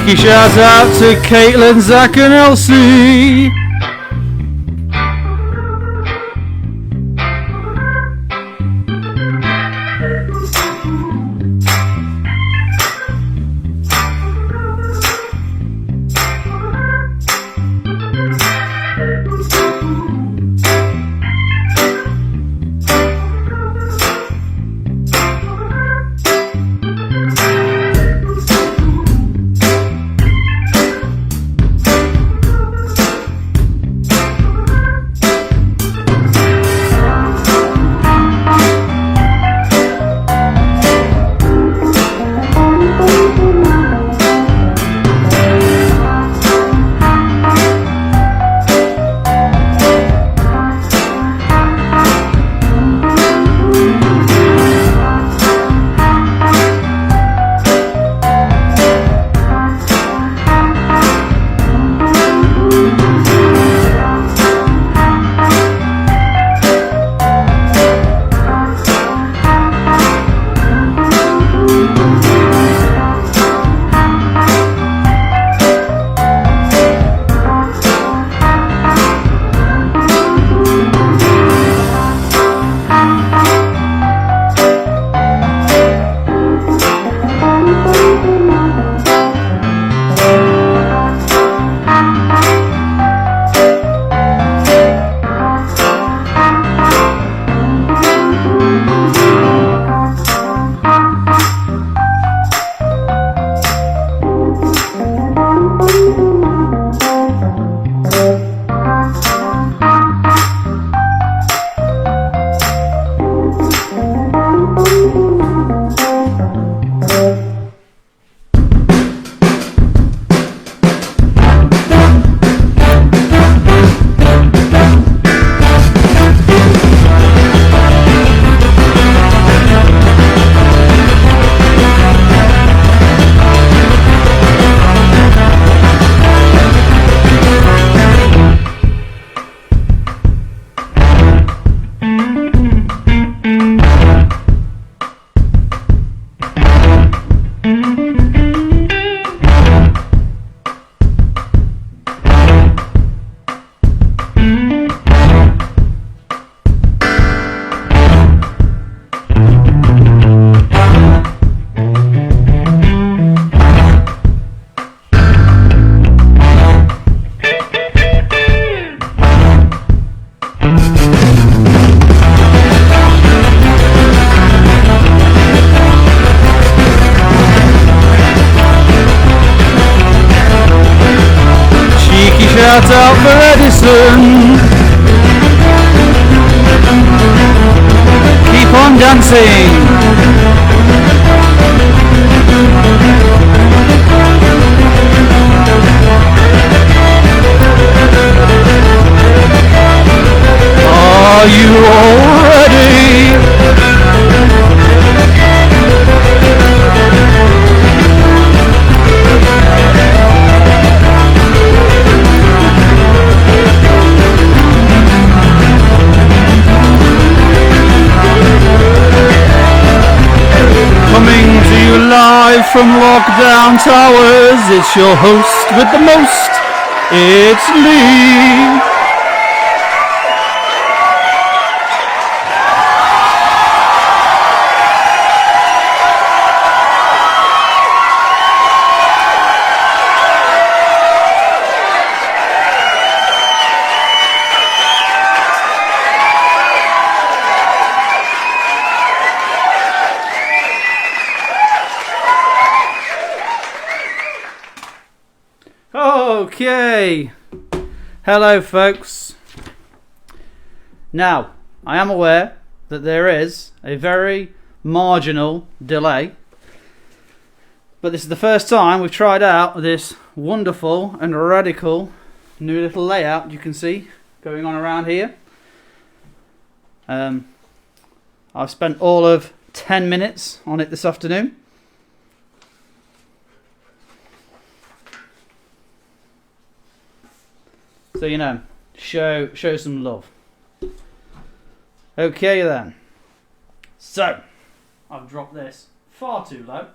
Cheeky shout out to Caitlin, Zach and Elsie. Shout out for Edison. Keep on dancing. Are you all ready? Coming to you live from Lockdown Towers, it's your host with the most, it's Lee. Okay, hello folks. Now, I am aware that there is a very marginal delay, but this is the first time we've tried out this wonderful and radical new little layout you can see going on around here. I've spent all of 10 minutes on it this afternoon. So, you know, show some love. Okay then. So, I've dropped this far too low.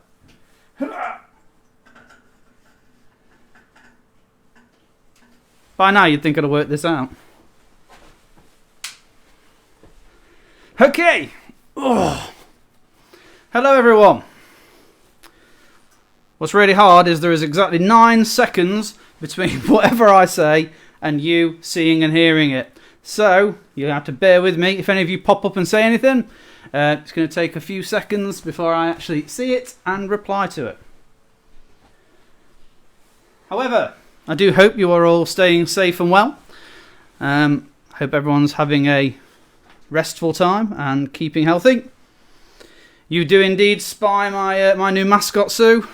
By now you'd think I'd have worked this out. Okay. Oh. Hello everyone. What's really hard is there is exactly 9 seconds between whatever I say and you seeing and hearing it. So you have to bear with me. If any of you pop up and say anything, it's going to take a few seconds before I actually see it and reply to it. However, I do hope you are all staying safe and well. Hope everyone's having a restful time and keeping healthy. You do indeed spy my new mascot, Sue.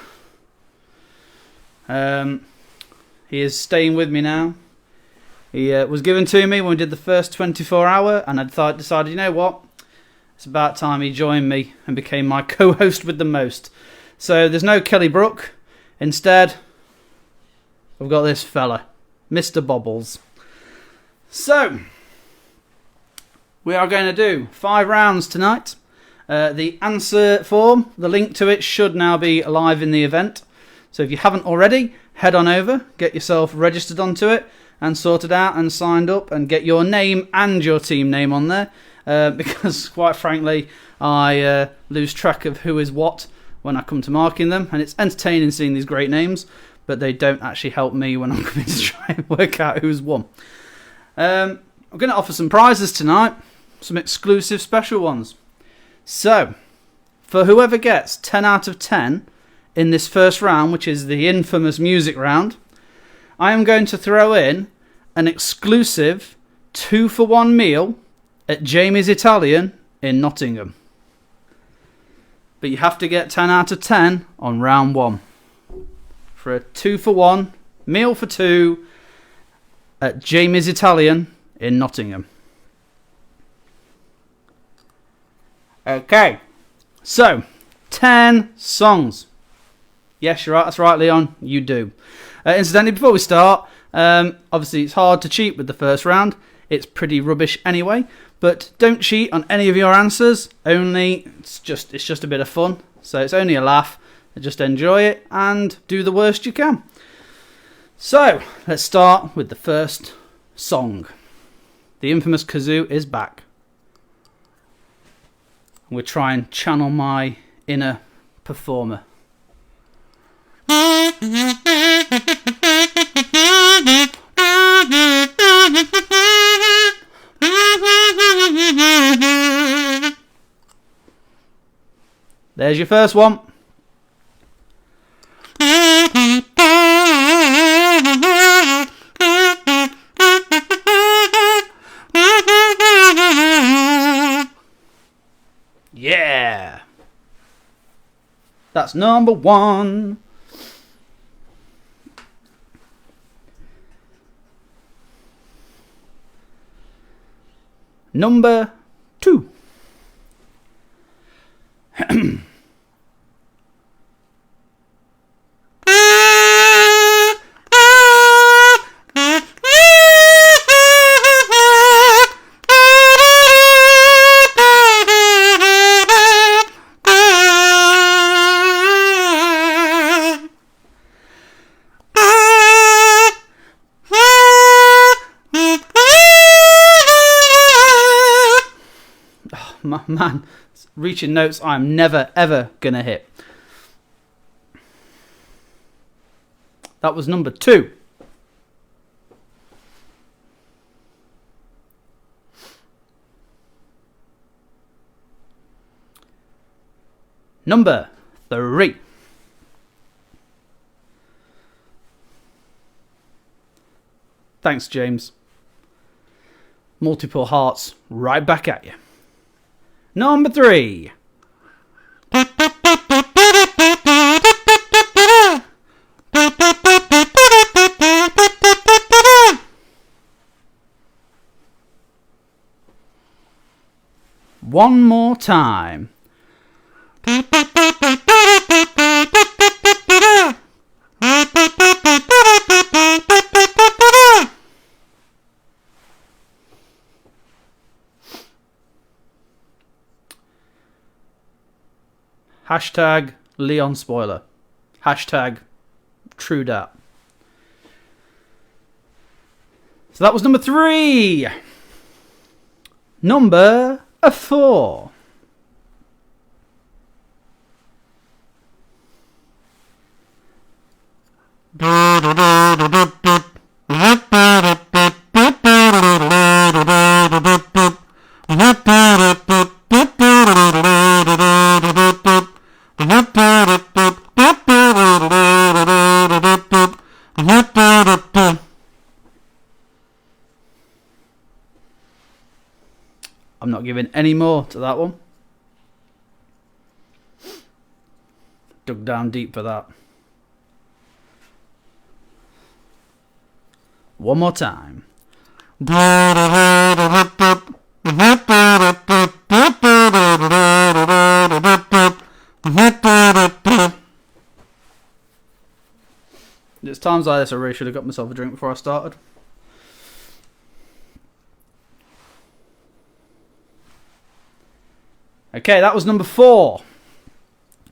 He is staying with me now. He was given to me when we did the first 24 hour, and I decided, you know what? It's about time he joined me and became my co-host with the most. So there's no Kelly Brook. Instead, we've got this fella, Mr. Bobbles. So, we are going to do 5 rounds tonight. The answer form, the link to it should now be live in the event. So if you haven't already, head on over, get yourself registered onto it and sorted out and signed up and get your name and your team name on there. Because quite frankly, I lose track of who is what when I come to marking them. And it's entertaining seeing these great names, but they don't actually help me when I'm coming to try and work out who's won. I'm going to offer some prizes tonight. Some exclusive special ones. So, for whoever gets 10 out of 10 in this first round, which is the infamous music round, I am going to throw in an exclusive 2-for-1 meal at Jamie's Italian in Nottingham. But you have to get 10 out of 10 on round 1. For a 2-for-1 meal for 2 at Jamie's Italian in Nottingham. Okay, so 10 songs. Yes, you're right. That's right, Leon. You do. Incidentally, before we start, obviously it's hard to cheat with the first round. It's pretty rubbish anyway. But don't cheat on any of your answers. It's just a bit of fun. So it's only a laugh. Just enjoy it and do the worst you can. So let's start with the first song. The infamous kazoo is back. We'll try and channel my inner performer. There's your first one. Yeah. That's number 1. Number 2. Man, reaching notes I'm never ever gonna hit. That was number 2. Number 3. Thanks, James. Multiple hearts right back at you. Number 3. One more time. Hashtag Leon Spoiler. Hashtag True Dat. So that was number 3. Number 4. I'm not giving any more to that one. Dug down deep for that. One more time. It's times like this I really should have got myself a drink before I started. Okay, that was number 4.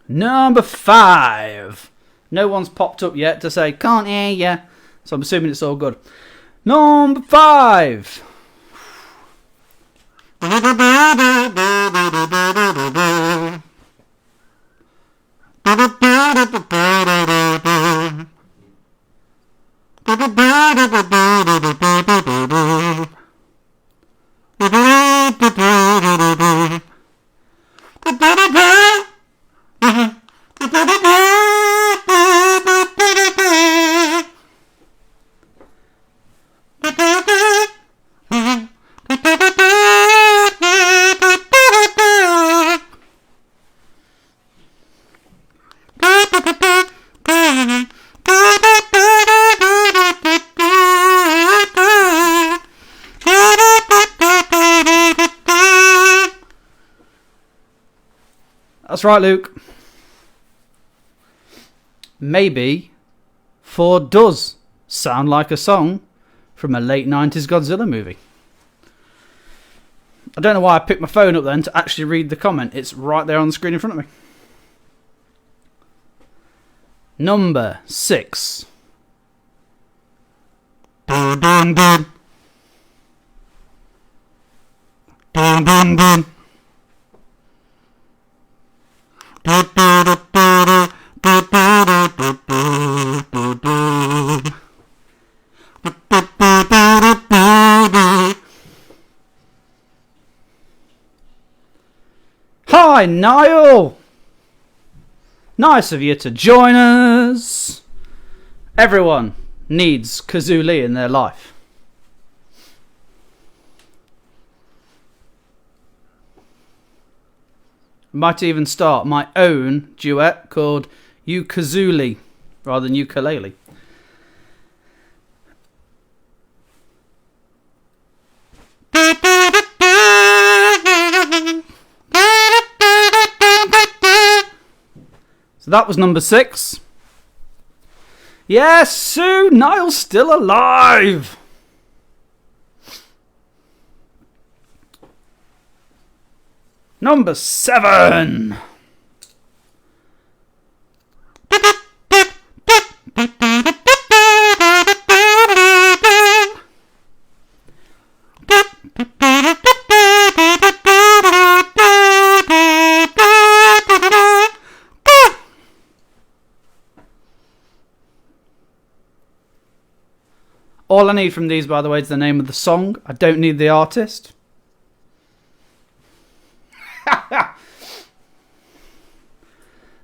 Number 5. No one's popped up yet to say, can't hear ya. So I'm assuming it's all good. Number 5. That's right, Luke. Maybe 4 does sound like a song from a late 90s Godzilla movie. I don't know why I picked my phone up then to actually read the comment. It's right there on the screen in front of me. Number 6. Dun, dun, dun. Dun, dun, dun. Hi, Niall! Nice of you to join us. Everyone needs Kazoo Lee in their life. Might even start my own duet called Ukazuli rather than ukulele. So that was number 6. Yes, Sue, Niall's still alive. Number 7. All I need from these, by the way, is the name of the song. I don't need the artist.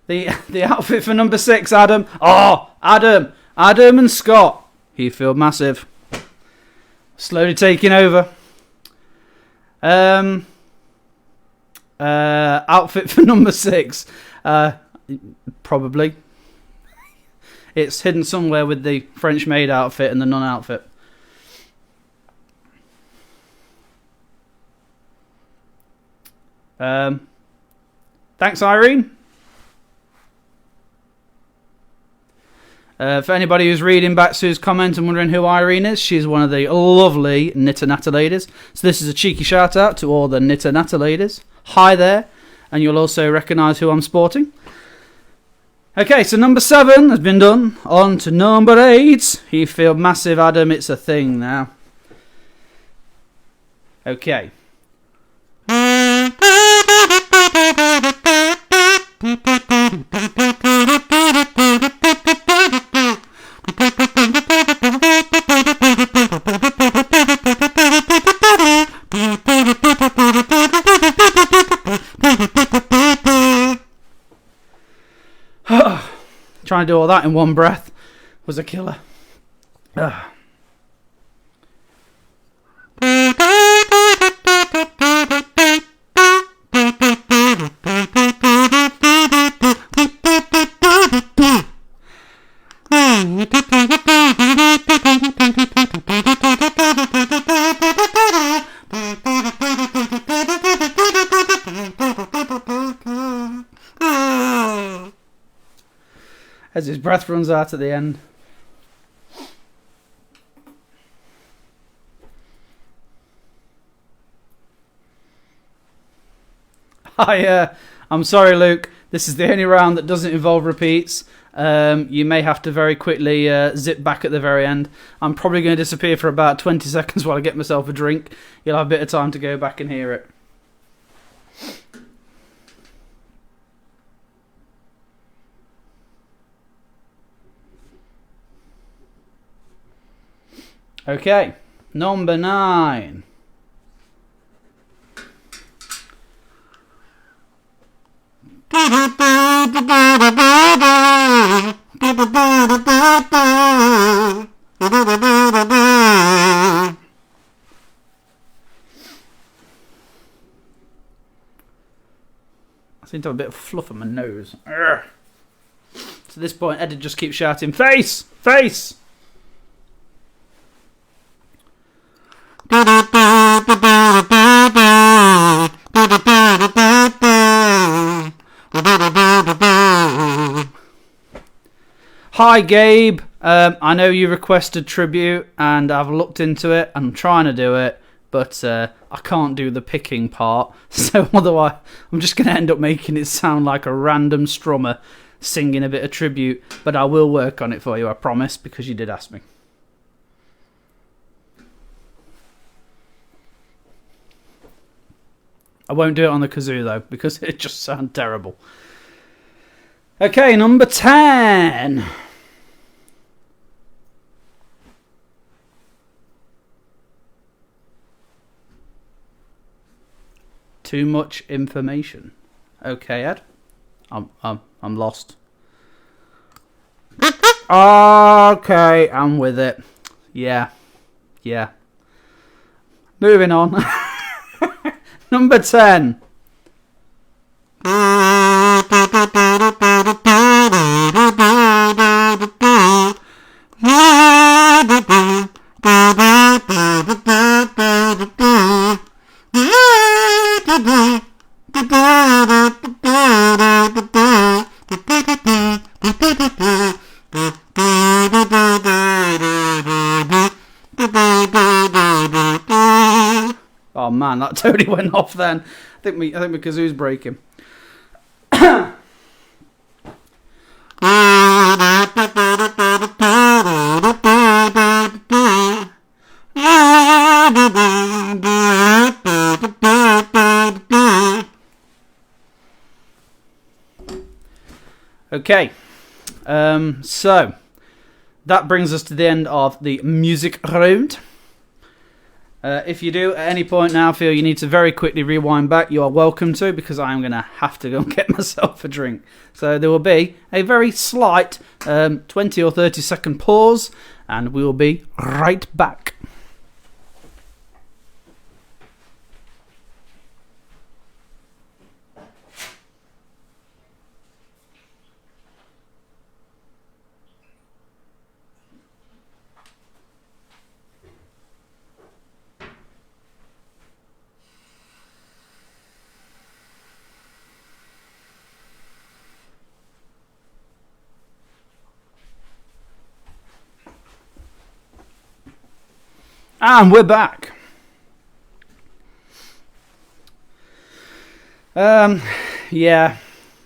The outfit for number 6, Adam. Oh, Adam and Scott. He feel massive. Slowly taking over. Outfit for number 6. Probably. It's hidden somewhere with the French maid outfit and the nun outfit. Thanks, Irene. For anybody who's reading back Sue's comment and wondering who Irene is, she's one of the lovely Knitter Natter ladies. So this is a cheeky shout out to all the Knitter Natter ladies. Hi there. And you'll also recognise who I'm sporting. Okay, so number 7 has been done. On to number 8. You feel massive, Adam. It's a thing now. Okay. Trying to do all that in one breath was a killer. As his breath runs out at the end. I'm sorry, Luke. This is the only round that doesn't involve repeats. You may have to very quickly zip back at the very end. I'm probably going to disappear for about 20 seconds while I get myself a drink. You'll have a bit of time to go back and hear it. Okay, number 9. I seem to have a bit of fluff on my nose. Urgh. So at this point, Ed just keeps shouting, "Face! Face!" Hi Gabe, I know you requested tribute and I've looked into it. I'm trying to do it, but I can't do the picking part, so otherwise I'm just going to end up making it sound like a random strummer singing a bit of tribute, but I will work on it for you, I promise, because you did ask me. I won't do it on the kazoo though, because it just sounds terrible. Okay, number 10. Too much information. Okay, Ed. I'm lost. Okay, I'm with it. Yeah. Moving on. Number 10. Oh man, that totally went off then. I think my kazoo's breaking. Okay, so that brings us to the end of the music round. If you do at any point now feel you need to very quickly rewind back, you are welcome to, because I am going to have to go and get myself a drink. So there will be a very slight 20 or 30 second pause, and we will be right back. And we're back. Yeah,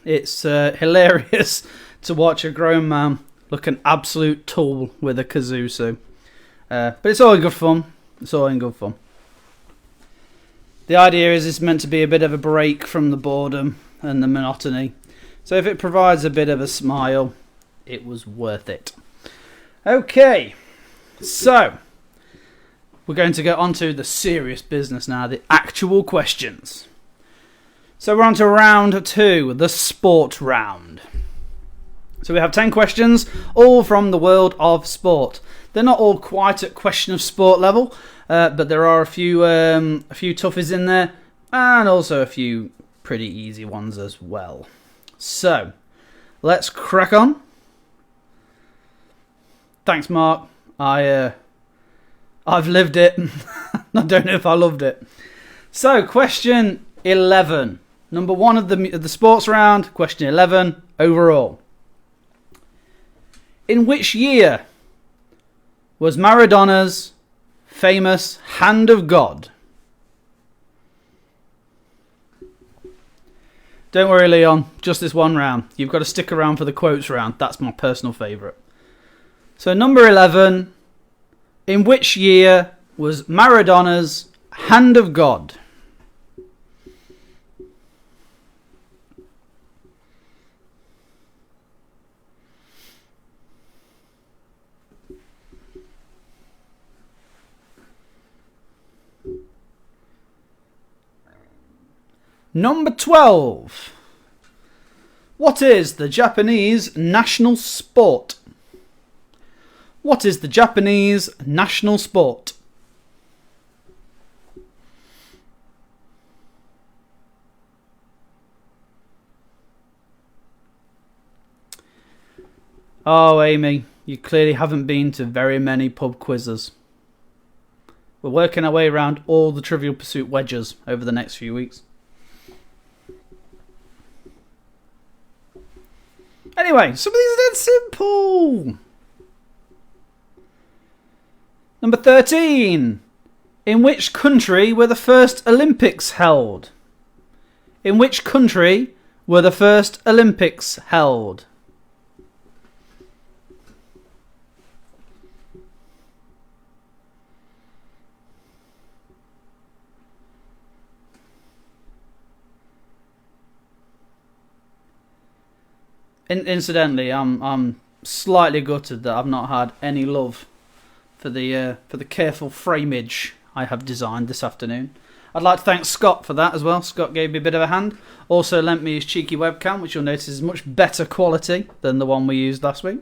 it's hilarious to watch a grown man look an absolute tool with a kazoo. But it's all in good fun. It's all in good fun. The idea is it's meant to be a bit of a break from the boredom and the monotony. So if it provides a bit of a smile, it was worth it. Okay, so we're going to get on to the serious business now, the actual questions. So we're on to round 2, the sport round. So we have 10 questions, all from the world of sport. They're not all quite at question of sport level, but there are a few toughies in there, and also a few pretty easy ones as well. So let's crack on. Thanks, Mark. I've lived it. I don't know if I loved it. So, question 11. Number 1 of the sports round. Question 11 overall. In which year was Maradona's famous Hand of God? Don't worry, Leon. Just this one round. You've got to stick around for the quotes round. That's my personal favourite. So, number 11. In which year was Maradona's Hand of God? Number 12. What is the Japanese national sport? What is the Japanese national sport? Oh, Amy, you clearly haven't been to very many pub quizzes. We're working our way around all the Trivial Pursuit wedges over the next few weeks. Anyway, some of these are dead simple. Number 13. In which country were the first Olympics held? In which country were the first Olympics held? Incidentally, I'm slightly gutted that I've not had any love for the careful frameage I have designed this afternoon. I'd like to thank Scott for that as well. Scott gave me a bit of a hand. Also lent me his cheeky webcam, which you'll notice is much better quality than the one we used last week.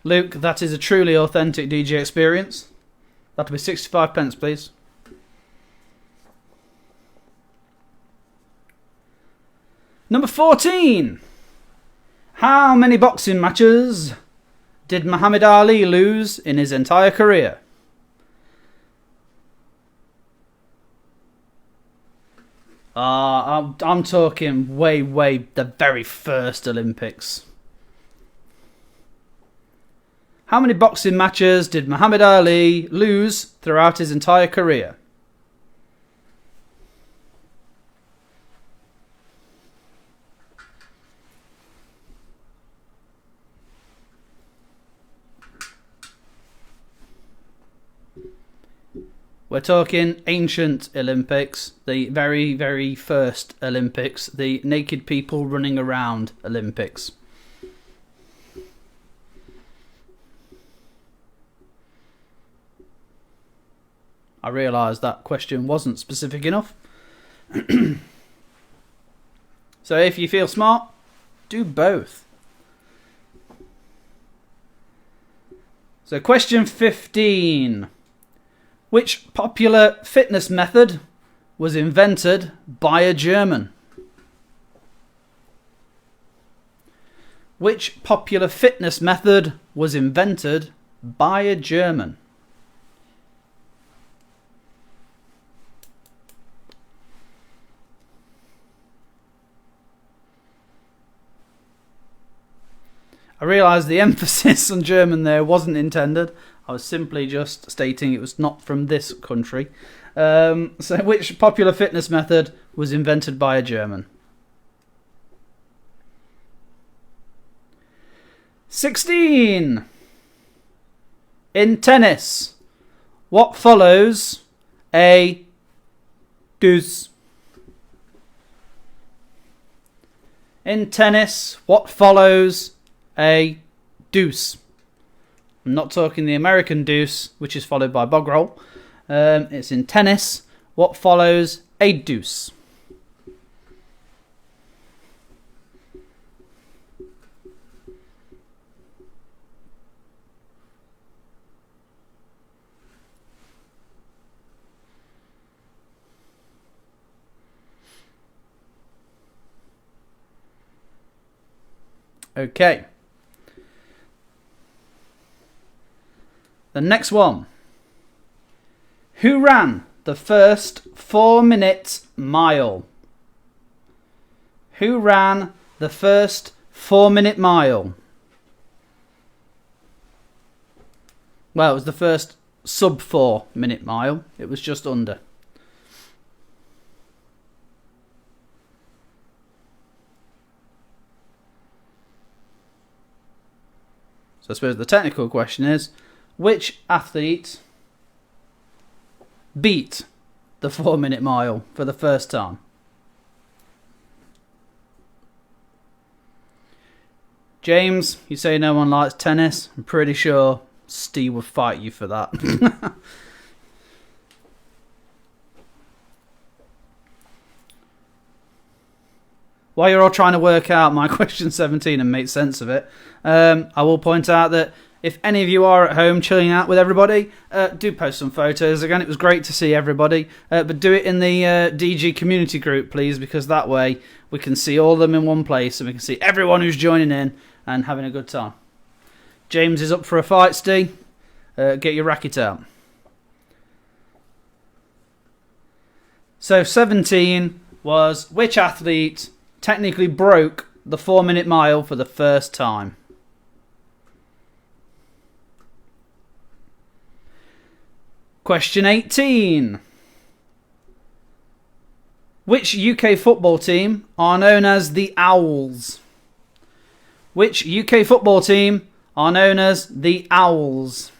Luke, that is a truly authentic DJ experience. That'll be 65 pence, please. Number 14. How many boxing matches did Muhammad Ali lose in his entire career? I'm talking way the very first Olympics. How many boxing matches did Muhammad Ali lose throughout his entire career? We're talking ancient Olympics, the very, very first Olympics, the naked people running around Olympics. I realised that question wasn't specific enough. So if you feel smart, do both. So question 15. Which popular fitness method was invented by a German? Which popular fitness method was invented by a German? I realised the emphasis on German there wasn't intended. I was simply just stating it was not from this country. So which popular fitness method was invented by a German? 16. In tennis, what follows a deuce. In tennis, what follows a deuce? I'm not talking the American deuce, which is followed by bog roll. It's in tennis. What follows a deuce? Okay. The next one. Who ran the first 4-minute mile? Who ran the first 4-minute mile? Well, it was the first sub 4-minute mile. It was just under. So I suppose the technical question is, which athlete beat the 4-minute mile for the first time? James, you say no one likes tennis. I'm pretty sure Steve would fight you for that. While you're all trying to work out my question 17 and make sense of it, I will point out that if any of you are at home chilling out with everybody, do post some photos. Again, it was great to see everybody, but do it in the DG community group, please, because that way we can see all of them in one place and we can see everyone who's joining in and having a good time. James is up for a fight, Steve. Get your racket out. So 17 was which athlete technically broke the 4-minute mile for the first time? Question 18. Which UK football team are known as the Owls? Which UK football team are known as the Owls?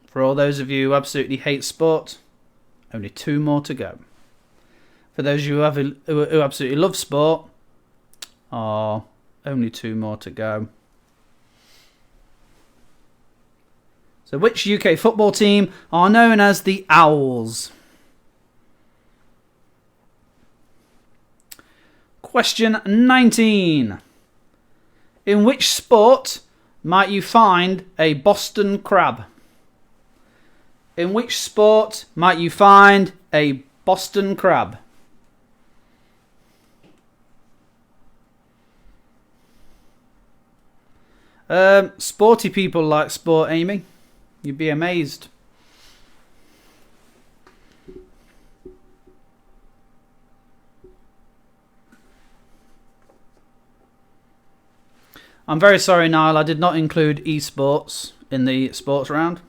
For all those of you who absolutely hate sport, only 2 more to go. For those of you who absolutely love sport, only 2 more to go. So which UK football team are known as the Owls? Question 19. In which sport might you find a Boston crab? In which sport might you find a Boston crab? Sporty people like sport, Amy. You'd be amazed. I'm very sorry, Niall. I did not include esports in the sports round.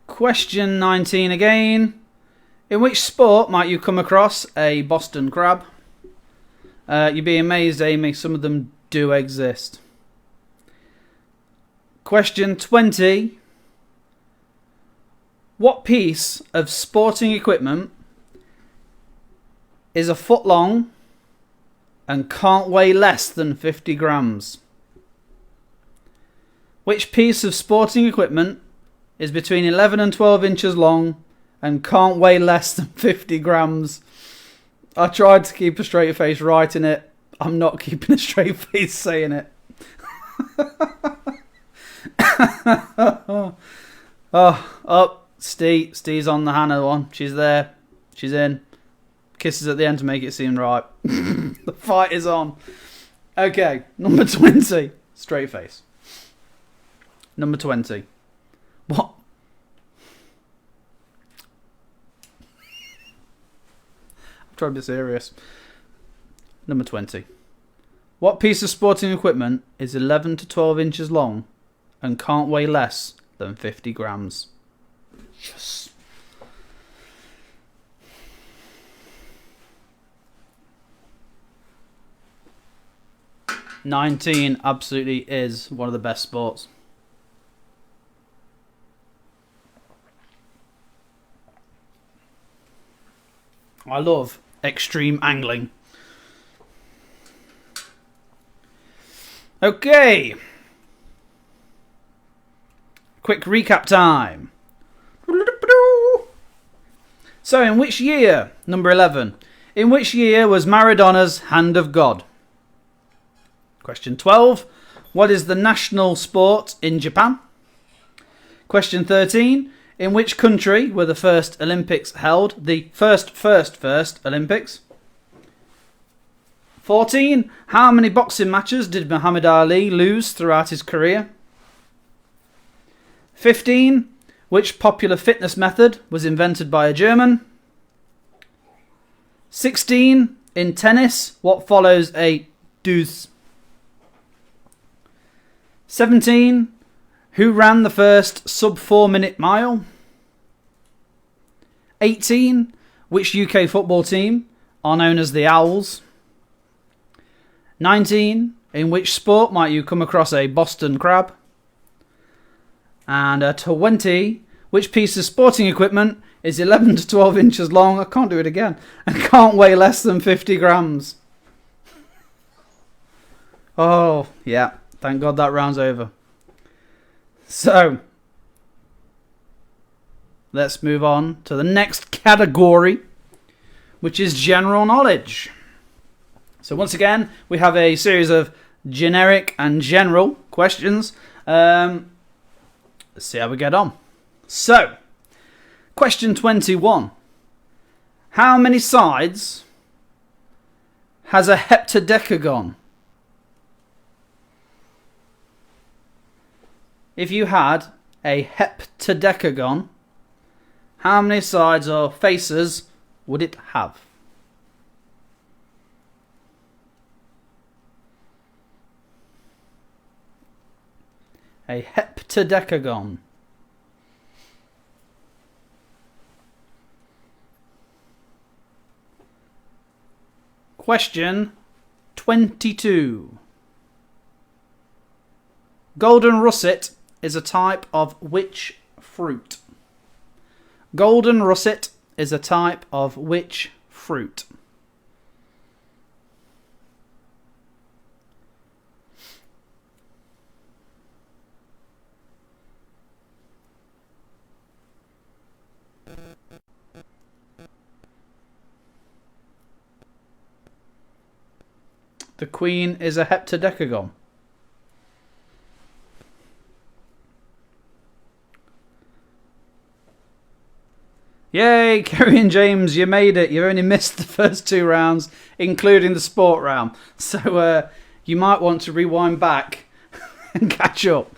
Question 19 again. In which sport might you come across a Boston crab? You'd be amazed, Amy. Some of them do exist. Question 20. What piece of sporting equipment is a foot long and can't weigh less than 50 grams? Which piece of sporting equipment is between 11 and 12 inches long and can't weigh less than 50 grams? I tried to keep a straight face writing it. I'm not keeping a straight face saying it. Steve's on the Hannah one. She's there. She's in. Kisses at the end to make it seem right. The fight is on. Okay, number 20. Straight face. Number 20. What? I'm trying to be serious. Number 20. What piece of sporting equipment is 11 to 12 inches long and can't weigh less than 50 grams? Yes. '19 absolutely is one of the best sports. I love extreme angling. Okay. Quick recap time. So, in which year, number 11, in which year was Maradona's Hand of God? Question 12, what is the national sport in Japan? Question 13, in which country were the first Olympics held? The first Olympics. 14, how many boxing matches did Muhammad Ali lose throughout his career? 15, which popular fitness method was invented by a German? 16, in tennis, what follows a deuce? 17, who ran the first sub 4 minute mile? 18, which UK football team are known as the Owls? 19, in which sport might you come across a Boston crab? And 20, which piece of sporting equipment is 11 to 12 inches long, I can't do it again, and can't weigh less than 50 grams? Oh, yeah, thank God that round's over. So, let's move on to the next category, which is general knowledge. So once again, we have a series of generic and general questions. Let's see how we get on. So, question 21. How many sides has a heptadecagon? If you had a heptadecagon, how many sides or faces would it have? A heptadecagon. Question 22. Golden russet is a type of which fruit? Golden russet is a type of which fruit? The queen is a heptadecagon. Yay, Kerry and James, you made it. You only missed the first 2 rounds, including the sport round. So you might want to rewind back and catch up.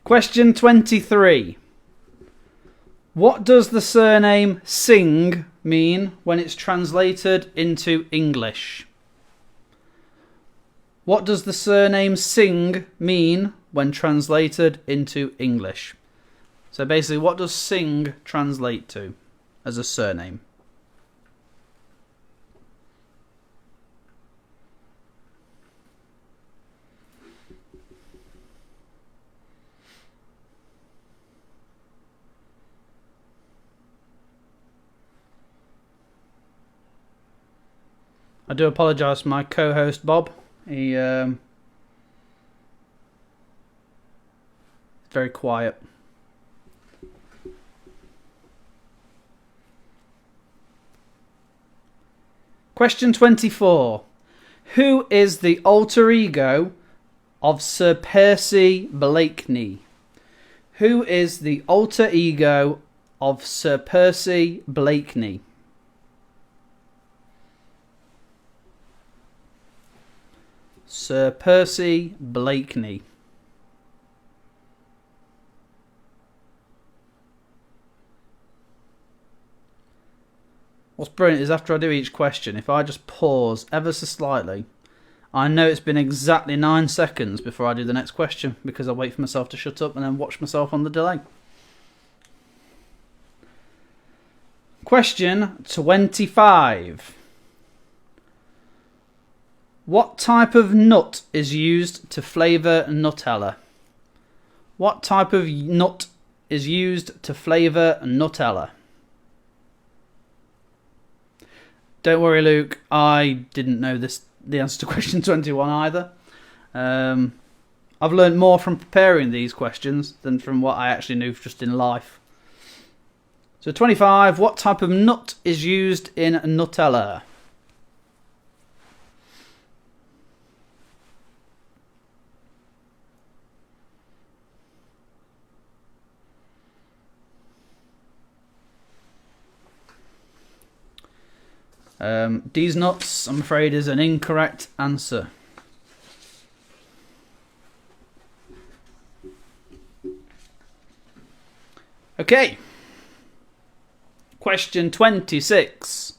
Question 23. What does the surname Singh mean when it's translated into English? What does the surname Singh mean when translated into English? So basically, what does Singh translate to as a surname? I do apologise to my co-host Bob. He very quiet. Question 24. Who is the alter ego of Sir Percy Blakeney? Who is the alter ego of Sir Percy Blakeney? Sir Percy Blakeney. What's brilliant is after I do each question, if I just pause ever so slightly, I know it's been exactly 9 seconds before I do the next question because I wait for myself to shut up and then watch myself on the delay. Question 25. What type of nut is used to flavour Nutella? What type of nut is used to flavour Nutella? Don't worry, Luke. I didn't know the answer to question 21 either. I've learned more from preparing these questions than from what I actually knew just in life. So 25. What type of nut is used in Nutella? These nuts, I'm afraid, is an incorrect answer. Okay. Question 26.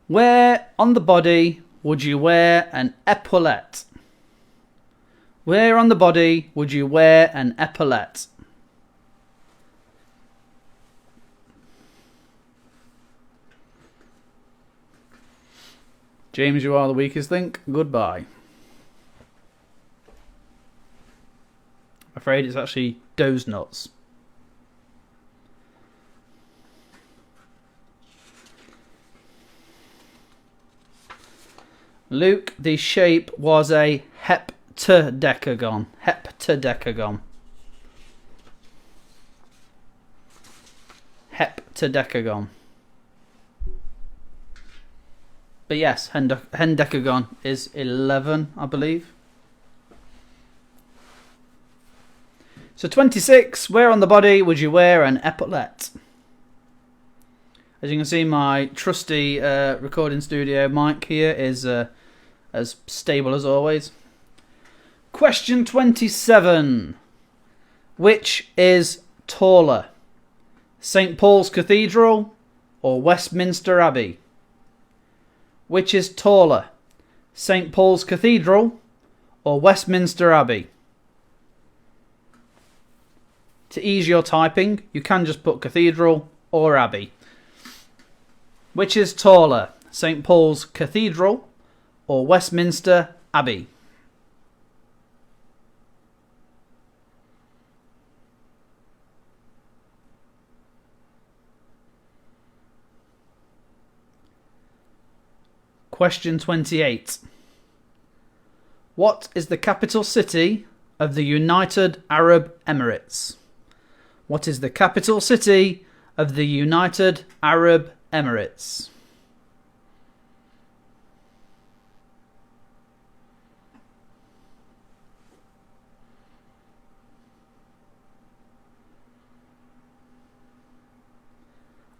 Where on the body would you wear an epaulette? Where on the body would you wear an epaulette? James, you are the weakest link. Goodbye. I'm afraid it's actually those nuts. Luke, the shape was a heptadecagon. Heptadecagon. Heptadecagon. But yes, hendecagon is 11, I believe. So 26, where on the body would you wear an epaulette? As you can see, my trusty recording studio mic here is as stable as always. Question 27. Which is taller? St. Paul's Cathedral or Westminster Abbey? Which is taller? St. Paul's Cathedral or Westminster Abbey? To ease your typing, you can just put Cathedral or Abbey. Which is taller? St. Paul's Cathedral or Westminster Abbey? Question 28. What is the capital city of the United Arab Emirates? What is the capital city of the United Arab Emirates?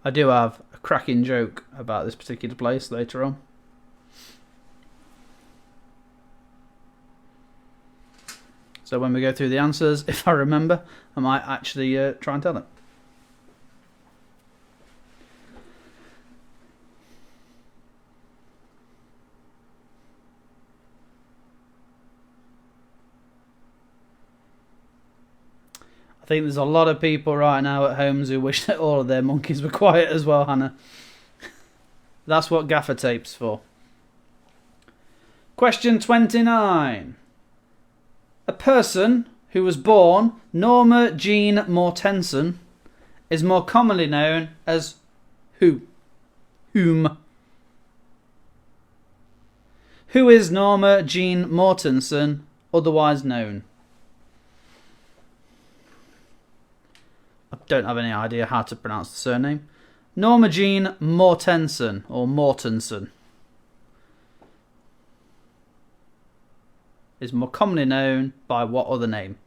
I do have a cracking joke about this particular place later on. So when we go through the answers, if I remember, I might actually try and tell them. I think there's a lot of people right now at homes who wish that all of their monkeys were quiet as well, Hannah. That's what gaffer tape's for. Question 29. A person who was born Norma Jean Mortensen is more commonly known as who? Whom? Who is Norma Jean Mortensen otherwise known? I don't have any idea how to pronounce the surname. Norma Jean Mortensen or Mortensen is more commonly known by what other name?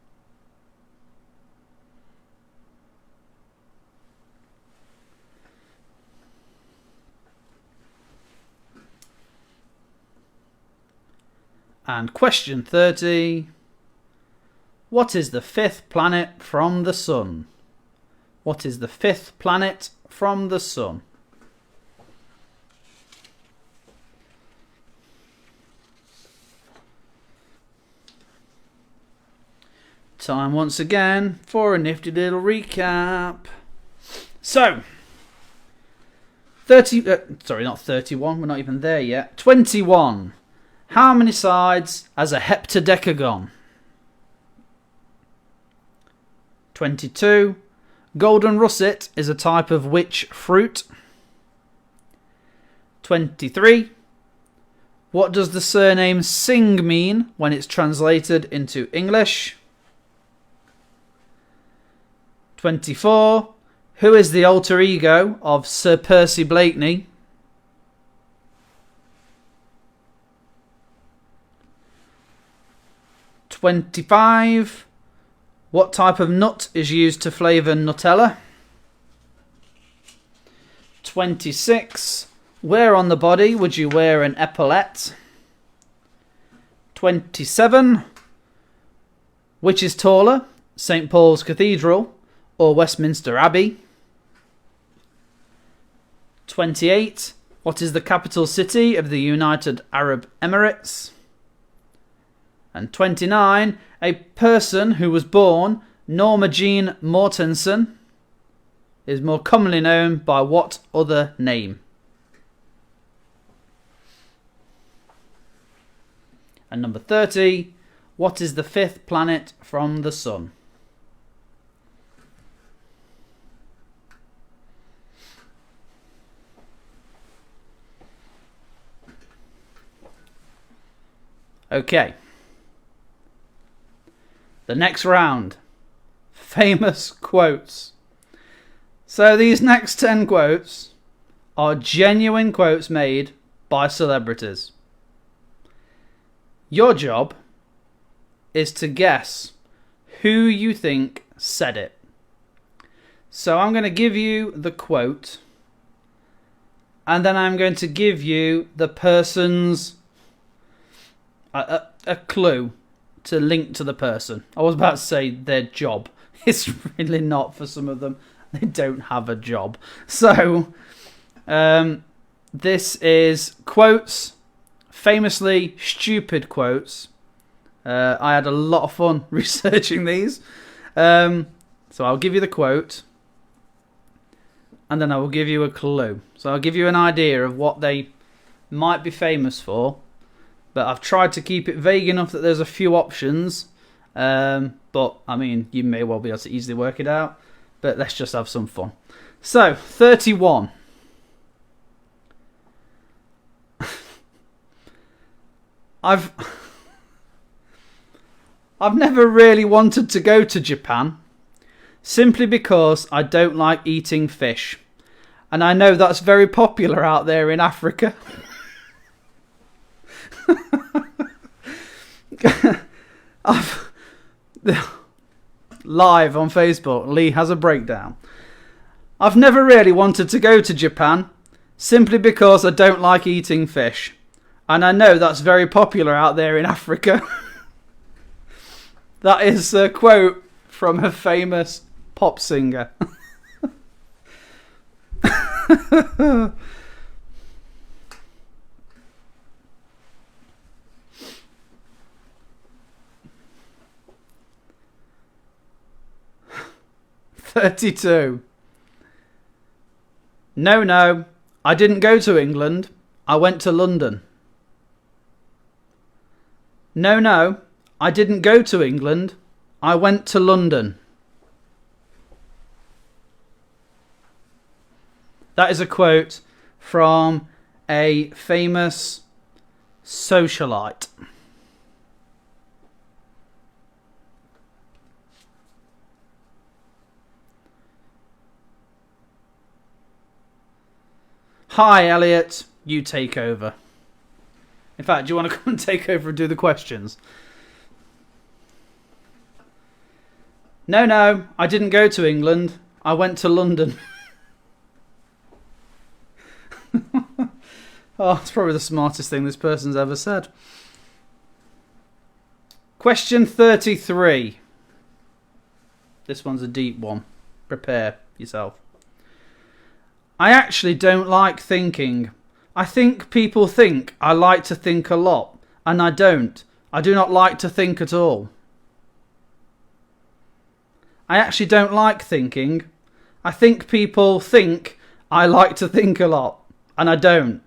And question 30. What is the fifth planet from the Sun? What is the fifth planet from the Sun? Time once again for a nifty little recap. So, 31, we're not even there yet. 21. How many sides has a heptadecagon? 22. Golden russet is a type of which fruit? 23. What does the surname Singh mean when it's translated into English? 24. Who is the alter ego of Sir Percy Blakeney? 25. What type of nut is used to flavour Nutella? 26. Where on the body would you wear an epaulette? 27. Which is taller, St. Paul's Cathedral or Westminster Abbey? 28. What is the capital city of the United Arab Emirates? And 29. A person who was born Norma Jean Mortensen is more commonly known by what other name? And number 30. What is the fifth planet from the Sun? Okay. The next round. Famous quotes. So these next 10 quotes are genuine quotes made by celebrities. Your job is to guess who you think said it. So I'm going to give you the quote, and then I'm going to give you the person's a clue to link to the person. I was about to say their job. It's really not for some of them. They don't have a job. So this is quotes, famously stupid quotes. I had a lot of fun researching these. So I'll give you the quote, and then I will give you a clue. So I'll give you an idea of what they might be famous for, but I've tried to keep it vague enough that there's a few options. But, I mean, you may well be able to easily work it out. But let's just have some fun. So, 31. I've never really wanted to go to Japan, simply because I don't like eating fish. And I know that's very popular out there in Africa. Live on Facebook, Lee has a breakdown. I've never really wanted to go to Japan, simply because I don't like eating fish. And I know that's very popular out there in Africa. That is a quote from a famous pop singer. "32. No, I didn't go to England. I went to London. No, I didn't go to England. I went to London." That is a quote from a famous socialite. Hi, Elliot. You take over. In fact, do you want to come and take over and do the questions? No, I didn't go to England. I went to London. Oh, it's probably the smartest thing this person's ever said. Question 33. This one's a deep one. Prepare yourself. I actually don't like thinking. I think people think I like to think a lot, and I don't. I do not like to think at all. I actually don't like thinking. I think people think I like to think a lot, and I don't.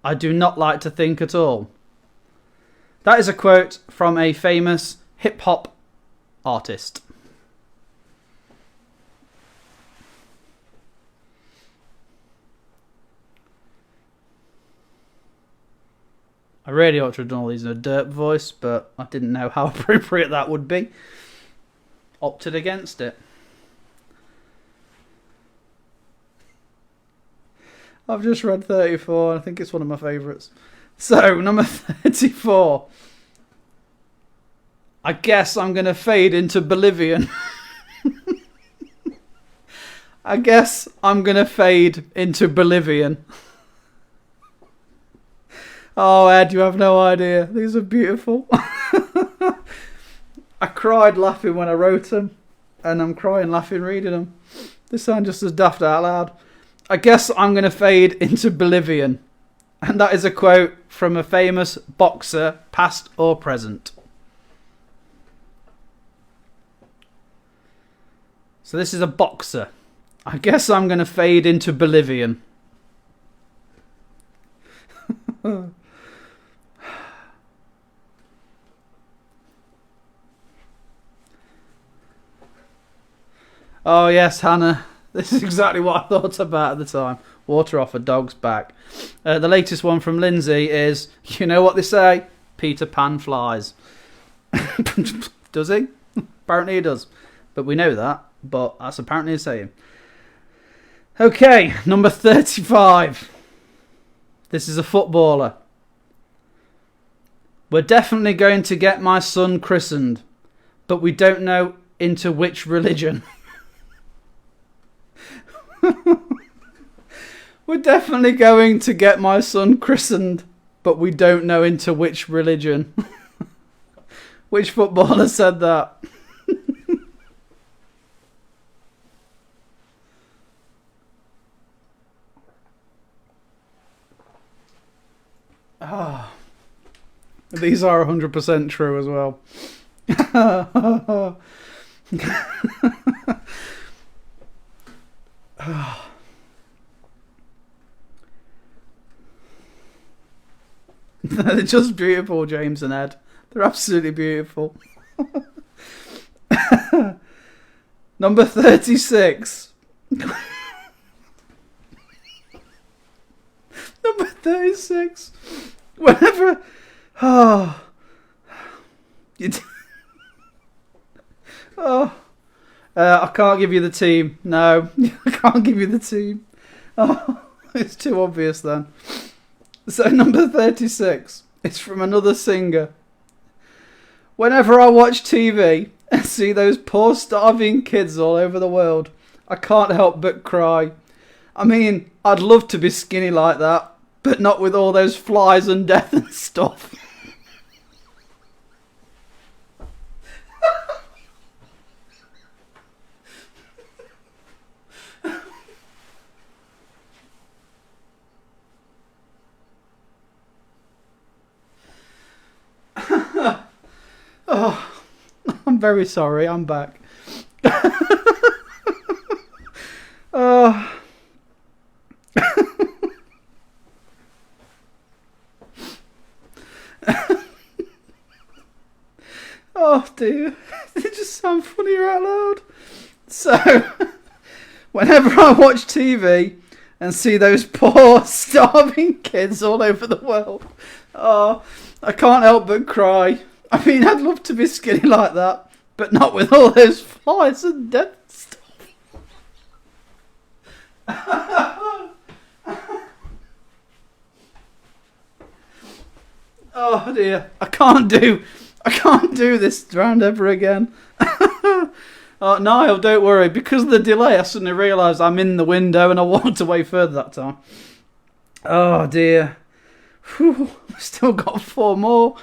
I do not like to think at all. That is a quote from a famous hip-hop artist. I really ought to have done all these in a derp voice, but I didn't know how appropriate that would be. Opted against it. I've just read 34, and I think it's one of my favourites. So, number 34. I guess I'm going to fade into Bolivian. I guess I'm going to fade into Bolivian. Oh, Ed, you have no idea. These are beautiful. I cried laughing when I wrote them, and I'm crying laughing reading them. They sound just as daft out loud. I guess I'm going to fade into Bolivian. And that is a quote from a famous boxer, past or present. So this is a boxer. I guess I'm going to fade into Bolivian. Oh yes, Hannah. This is exactly what I thought about at the time. Water off a dog's back. The latest one from Lindsay is, you know what they say? Peter Pan flies. Does he? Apparently he does. But we know that. But that's apparently a saying. Okay, number 35. This is a footballer. We're definitely going to get my son christened, but we don't know into which religion. We're definitely going to get my son christened, but we don't know into which religion. Which footballer said that? Oh, these are 100% true as well. They're just beautiful, James and Ed. They're absolutely beautiful. Number 36. Number 36. Whenever... Oh. I can't give you the team. No, I can't give you the team. Oh, it's too obvious then. So number 36. It's from another singer. Whenever I watch TV and see those poor starving kids all over the world, I can't help but cry. I mean, I'd love to be skinny like that, but not with all those flies and death and stuff. Oh, I'm very sorry, I'm back. Oh. Oh dear, they just sound funnier out loud. So, whenever I watch TV and see those poor starving kids all over the world, oh, I can't help but cry. I mean, I'd love to be skinny like that, but not with all those flies and death stuff. Oh dear, I can't do this round ever again. Oh, Niall, don't worry. Because of the delay, I suddenly realised I'm in the window and I walked away further that time. Oh dear. Whew, I've still got 4 more.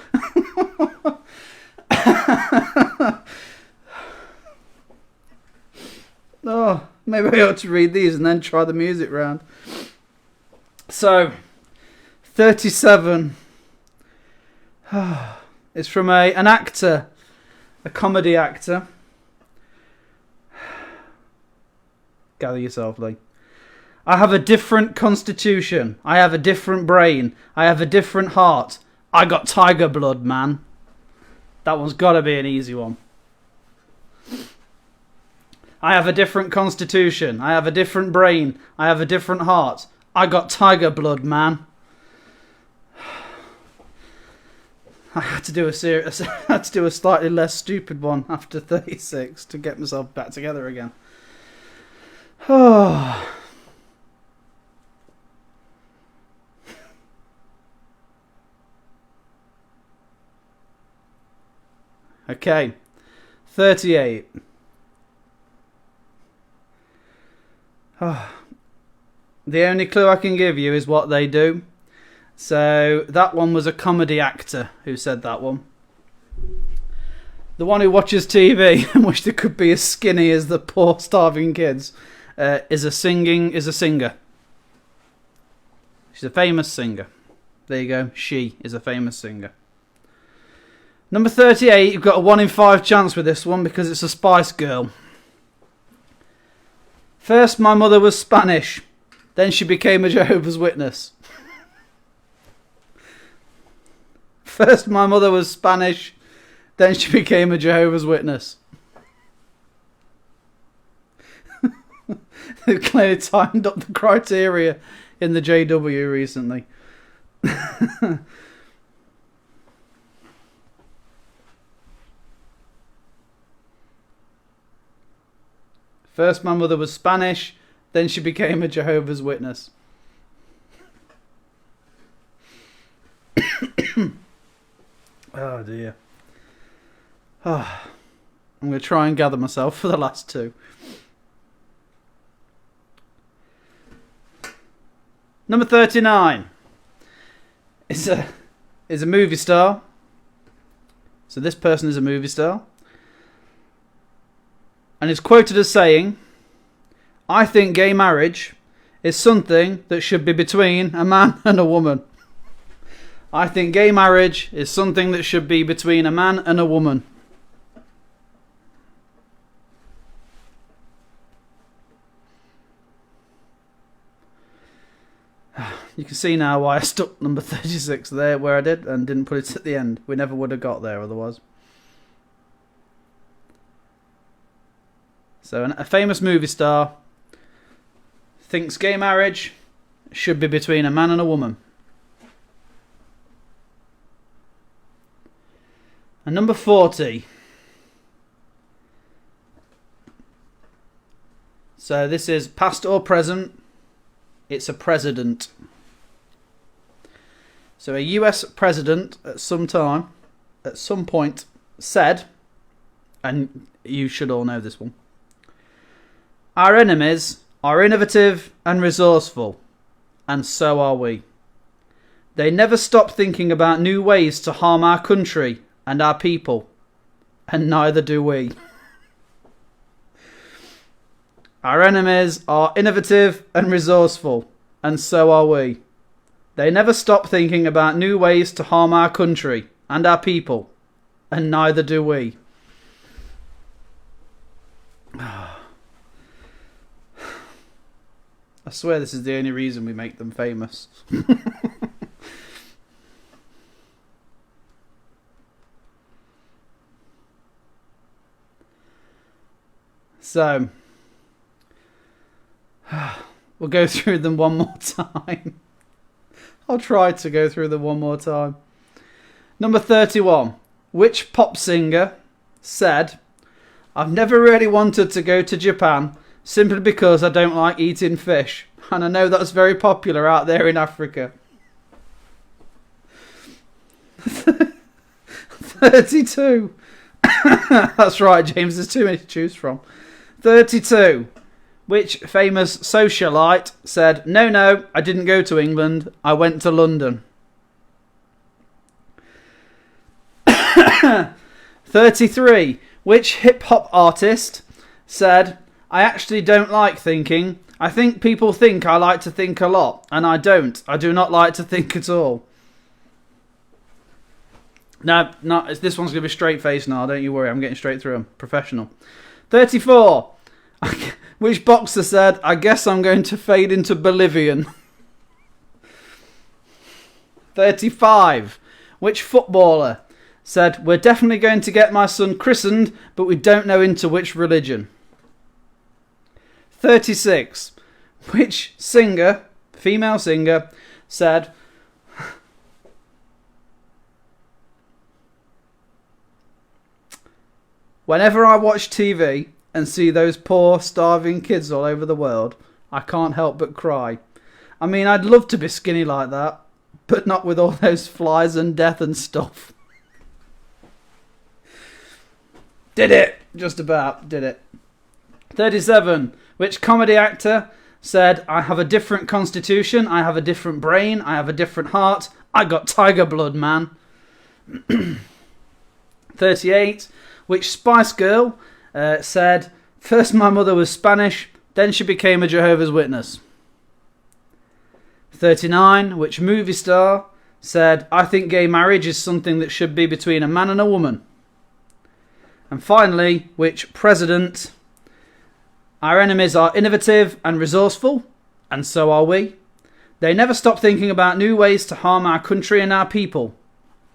Oh, maybe I ought to read these and then try the music round. So, 37. It's from an actor, a comedy actor. Gather yourself, Lee. I have a different constitution. I have a different brain. I have a different heart. I got tiger blood, man. That one's got to be an easy one. I have a different constitution. I have a different brain. I have a different heart. I got tiger blood, man. I had to do a slightly less stupid one after 36 to get myself back together again. Oh. Okay, 38. Oh. The only clue I can give you is what they do. So that one was a comedy actor who said that one. The one who watches TV and wish they could be as skinny as the poor starving kids is a singer. She's a famous singer. There you go. She is a famous singer. Number 38, you've got a 1 in 5 chance with this one because it's a Spice Girl. First, my mother was Spanish. Then she became a Jehovah's Witness. First, my mother was Spanish. Then she became a Jehovah's Witness. They've clearly tightened up the criteria in the JW recently. First, my mother was Spanish. Then she became a Jehovah's Witness. Oh dear. Oh, I'm going to try and gather myself for the last two. Number 39 is a movie star. So this person is a movie star. And is quoted as saying, I think gay marriage is something that should be between a man and a woman. I think gay marriage is something that should be between a man and a woman. You can see now why I stuck number 36 there where I did and didn't put it at the end. We never would have got there otherwise. So a famous movie star thinks gay marriage should be between a man and a woman. And number 40. So this is past or present. It's a president. So a US president at some point, said, and you should all know this one, our enemies are innovative and resourceful, and so are we. They never stop thinking about new ways to harm our country and our people, and neither do we. Our enemies are innovative and resourceful, and so are we. They never stop thinking about new ways to harm our country and our people, and neither do we. I swear this is the only reason we make them famous. So, we'll go through them one more time. I'll try to go through them one more time. Number 31. Which pop singer said, I've never really wanted to go to Japan simply because I don't like eating fish. And I know that's very popular out there in Africa. 32. That's right, James. There's too many to choose from. 32. Which famous socialite said, no, I didn't go to England. I went to London. 33. Which hip-hop artist said, I actually don't like thinking. I think people think I like to think a lot, and I don't. I do not like to think at all. No, this one's going to be straight face now. Don't you worry. I'm getting straight through them. Professional. 34. Which boxer said, "I guess I'm going to fade into Bolivian"? 35. Which footballer said, "We're definitely going to get my son christened, but we don't know into which religion"? 36. Which singer, female singer, said, "Whenever I watch TV and see those poor, starving kids all over the world, I can't help but cry. I mean, I'd love to be skinny like that, but not with all those flies and death and stuff." Did it! Just about. Did it. 37. Which comedy actor said, "I have a different constitution, I have a different brain, I have a different heart, I got tiger blood, man"? 38. Which Spice Girl said, "First my mother was Spanish, then she became a Jehovah's Witness"? 39. Which movie star said, "I think gay marriage is something that should be between a man and a woman"? And finally, which president: "Our enemies are innovative and resourceful, and so are we. They never stop thinking about new ways to harm our country and our people,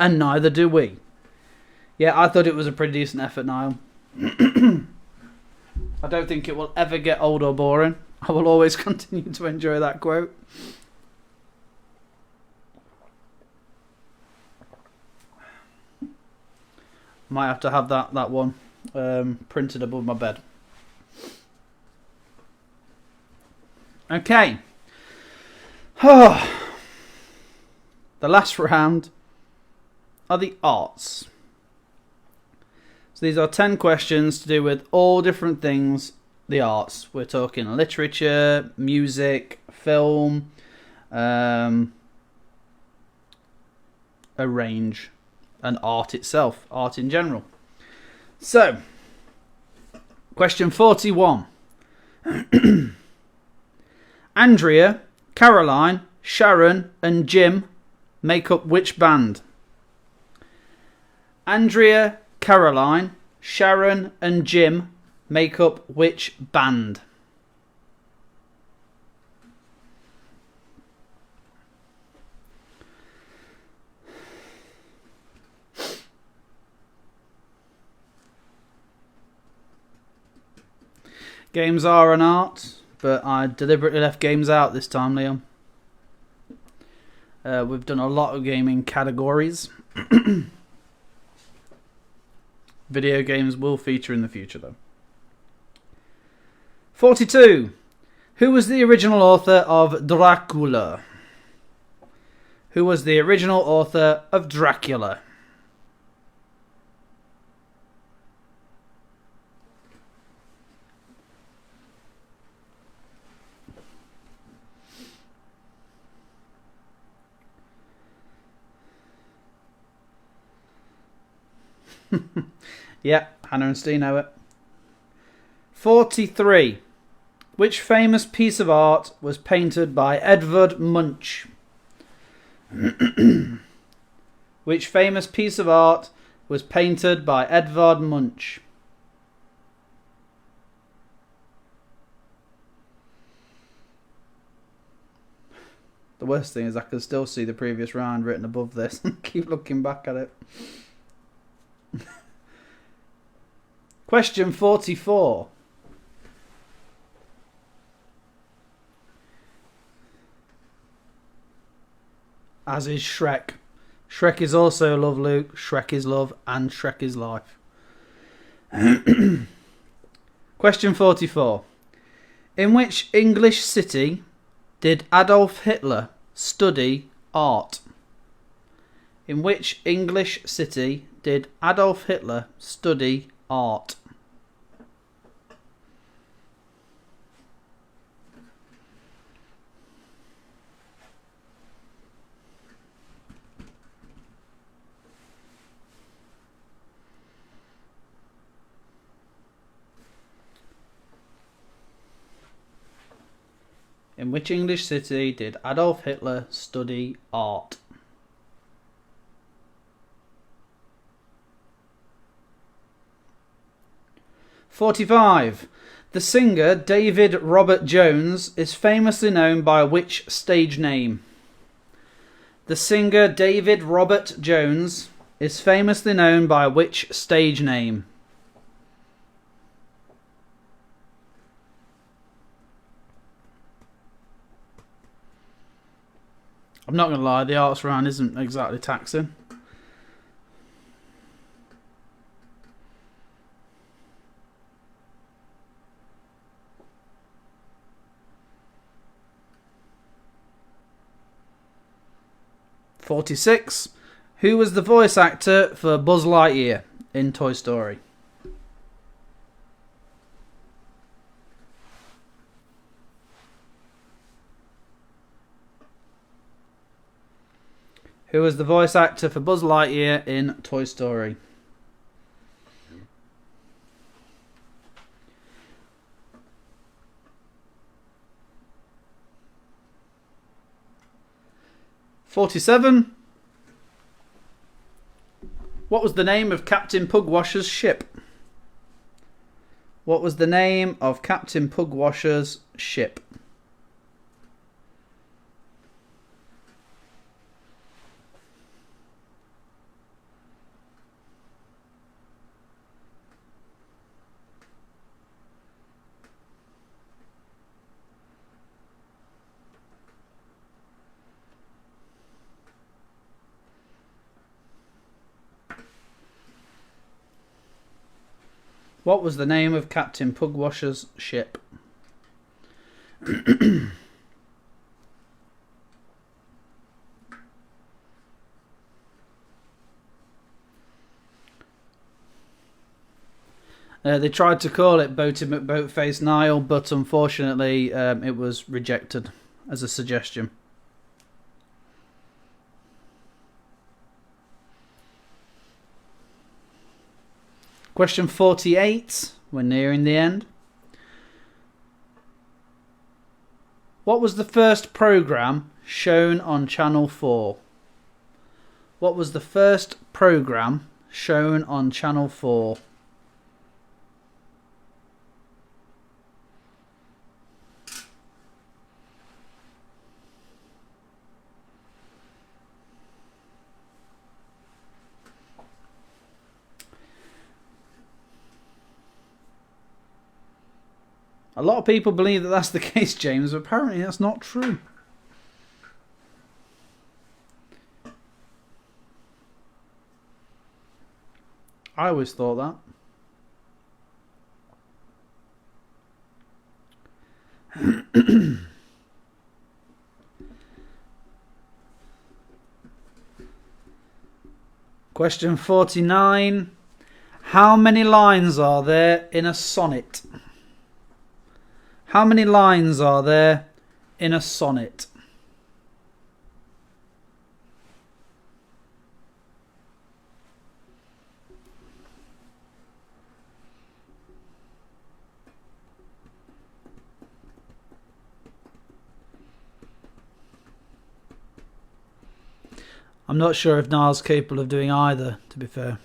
and neither do we." Yeah, I thought it was a pretty decent effort, Niall. I don't think it will ever get old or boring. I will always continue to enjoy that quote. Might have to have that one printed above my bed. Okay. The last round are the arts. So these are 10 questions to do with all different things, the arts. We're talking literature, music, film, a range, and art itself, art in general. So, question 41. Andrea, Caroline, Sharon, and Jim make up which band? Andrea, Caroline, Sharon, and Jim make up which band? Games are an art, but I deliberately left games out this time, Liam. We've done a lot of gaming categories. Video games will feature in the future, though. 42. Who was the original author of Dracula? Who was the original author of Dracula? Yep, Hannah and Steve know it. 43. Which famous piece of art was painted by Edvard Munch? Which famous piece of art was painted by Edvard Munch? The worst thing is I can still see the previous round written above this and keep looking back at it. Question 44. As is Shrek. Shrek is also love, Luke. Shrek is love and Shrek is life. Question 44. In which English city did Adolf Hitler study art? In which English city did Adolf Hitler study art? In which English city did Adolf Hitler study art? 45. The singer David Robert Jones is famously known by which stage name? The singer David Robert Jones is famously known by which stage name? I'm not going to lie, the arts round isn't exactly taxing. "46. Who was the voice actor for Buzz Lightyear in Toy Story?" Who was the voice actor for Buzz Lightyear in Toy Story? "47. What was the name of Captain Pugwasher's ship? What was the name of Captain Pugwasher's ship? What was the name of Captain Pugwasher's ship? They tried to call it Boaty McBoatface Nile, but unfortunately it was rejected as a suggestion. Question 48. We're nearing the end. What was the first programme shown on Channel 4? What was the first programme shown on Channel 4? A lot of people believe that that's the case, James, but apparently that's not true. I always thought that. Question 49. How many lines are there in a sonnet? How many lines are there in a sonnet? I'm not sure if Niall's capable of doing either, to be fair.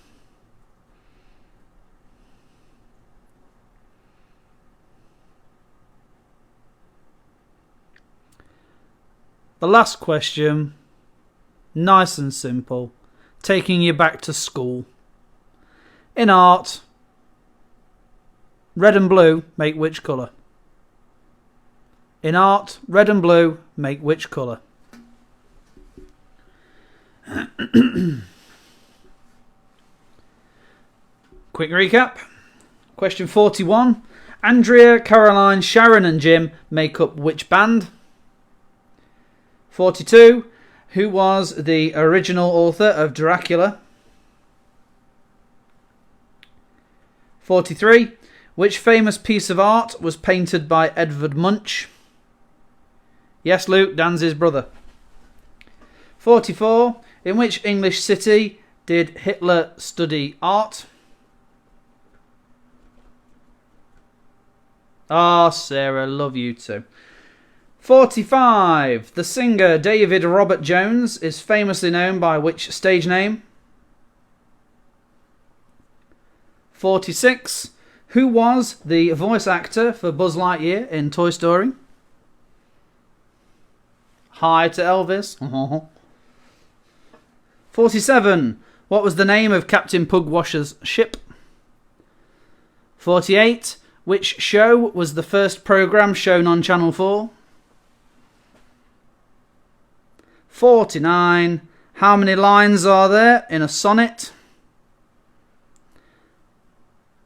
The last question, nice and simple, taking you back to school. In art, red and blue make which colour? In art, red and blue make which colour? Quick recap. Question 41. Andrea, Caroline, Sharon and Jim make up which band? 42. Who was the original author of Dracula? 43. Which famous piece of art was painted by Edvard Munch? Yes, Luke, Dan's his brother. 44. In which English city did Hitler study art? Ah, Sarah, love you too. 45. The singer David Robert Jones is famously known by which stage name? 46. Who was the voice actor for Buzz Lightyear in Toy Story? Hi to Elvis. 47. What was the name of Captain Pugwasher's ship? 48. Which show was the first programme shown on Channel 4? 49. How many lines are there in a sonnet?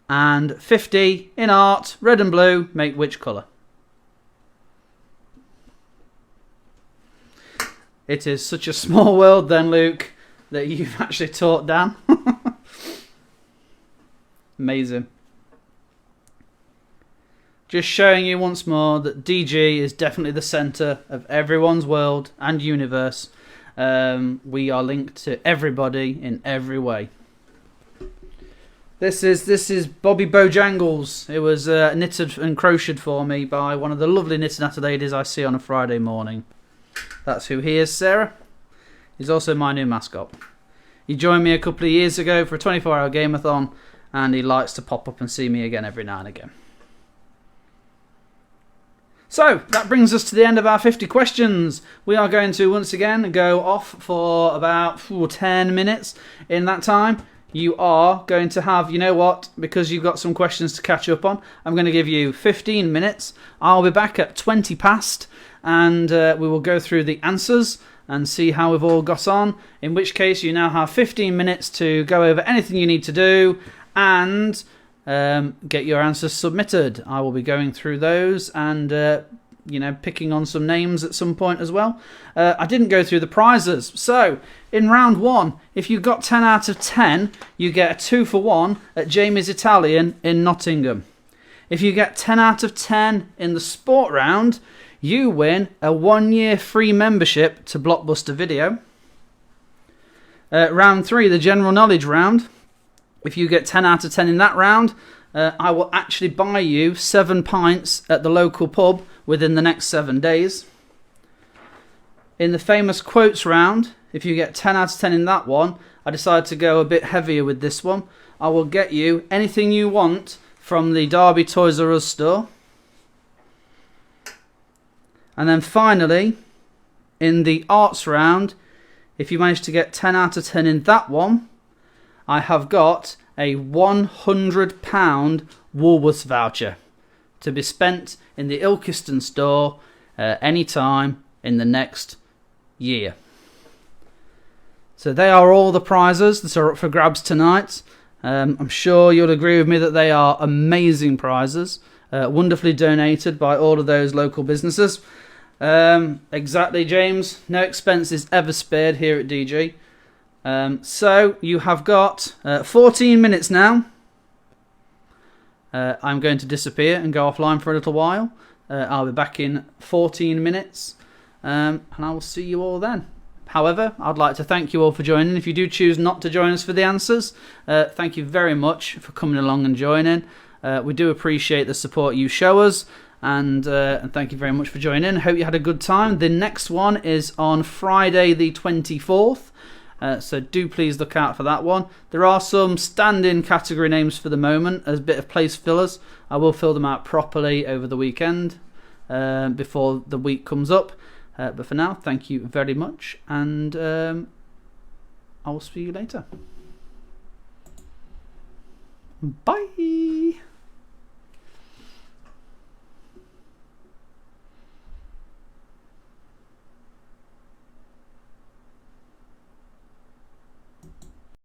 And 50. In art, red and blue make which colour? It is such a small world then, Luke, that you've actually taught Dan. Amazing. Just showing you once more that DG is definitely the centre of everyone's world and universe. We are linked to everybody in every way. This is Bobby Bojangles. It was knitted and crocheted for me by one of the lovely knitting ladies I see on a Friday morning. That's who he is, Sarah. He's also my new mascot. He joined me a couple of years ago for a 24-hour game-a-thon, and he likes to pop up and see me again every now and again. So, that brings us to the end of our 50 questions. We are going to, once again, go off for about 10 minutes. In that time, you are going to have, you know what, because you've got some questions to catch up on, I'm going to give you 15 minutes. I'll be back at 20 past, and we will go through the answers and see how we've all got on, in which case you now have 15 minutes to go over anything you need to do and get your answers submitted. I will be going through those and picking on some names at some point as well. I didn't go through the prizes. So in round 1, if you got 10 out of 10, you get a 2 for 1 at Jamie's Italian in Nottingham. If you get 10 out of 10 in the sport round, you win a 1-year free membership to Blockbuster Video. Round 3, the general knowledge round. If you get 10 out of 10 in that round, I will actually buy you 7 pints at the local pub within the next 7 days. In the famous quotes round, if you get 10 out of 10 in that one, I decided to go a bit heavier with this one. I will get you anything you want from the Derby Toys R Us store. And then finally, in the arts round, if you manage to get 10 out of 10 in that one, I have got a £100 Woolworths voucher to be spent in the Ilkeston store any time in the next year. So they are all the prizes that are up for grabs tonight. I'm sure you'll agree with me that they are amazing prizes, wonderfully donated by all of those local businesses. Exactly, James. No expenses ever spared here at DG. So you have got 14 minutes now. I'm going to disappear and go offline for a little while. I'll be back in 14 minutes, and I will see you all then. However, I'd like to thank you all for joining. If you do choose not to join us for the answers, thank you very much for coming along and joining. We do appreciate the support you show us, and thank you very much for joining. Hope you had a good time. The next one is on Friday the 24th. So do please look out for that one. There are some stand-in category names for the moment as a bit of place fillers. I will fill them out properly over the weekend before the week comes up. But for now, thank you very much, and I will see you later. Bye!